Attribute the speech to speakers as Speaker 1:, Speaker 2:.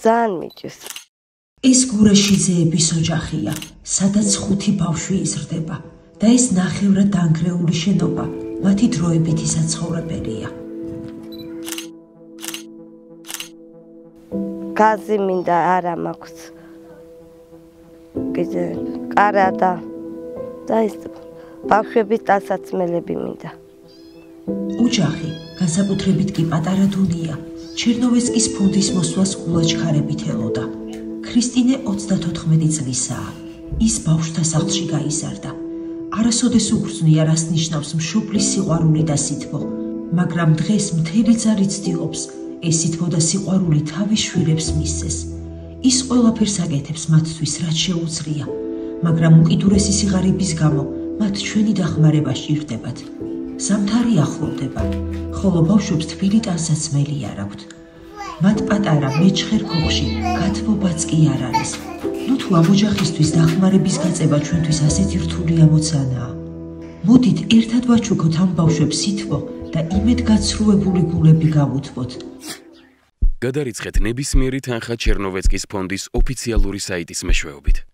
Speaker 1: ძალიან მიჭირს.
Speaker 2: ეს გურაშიძეების ოჯახია, სადაც 5 ბავშვი იზრდება და ეს ნახევრად დანგრეული შენობა მათი დროებითი საცხოვრებელია.
Speaker 1: გაზი მინდა არა მაქვს. კიდე კარა და ეს ბავშვების დასაცმელები მინდა.
Speaker 2: ოჯახი, განსაკუთრებით კი პატარა დუნია, ჩერნოვეცკის ფონდის მოსვლას გულაჩქარებით ელოდა. ქრისტინე 34 წლისაა. ის ბავშვთა სახლში გაიზარდა. არასოდეს უგრძნია, რას ნიშნავს მშობლის სიყვარული და სითბო, მაგრამ დღეს მთელი ძალი ცდილობს, ეს სითბო და სიყვარული თავის შვილებს მისცეს. ის ყველაფერს აკეთებს მათთვის, რაც შეუძლია, მაგრამ უკიდურესი სიღარიბის გამო მათ ჩვენი დახმარება სჭირდებათ. ზამთარი ახლოვდება, ხოლო ბავშვებს თბილი ტანსაცმელი არ აქვთ. მათ პატარა მეჩხერ ქოხში გათბობაც კი არ არის. ნუ თუ ამ ოჯახისთვის დახმარების გაწება ჩვენთვის ასეთი რთული ამოცანაა. მოდით ერთად ვაჩუქოთ ამ ბავშვებს სითბო და იმედგაცრუებული გულები გავუთბოთ.
Speaker 3: გადარიცხეთ ნებისმიერი თანხა ჩერნოვეცკის ფონდის ოფიციალური საიტის მეშვეობით.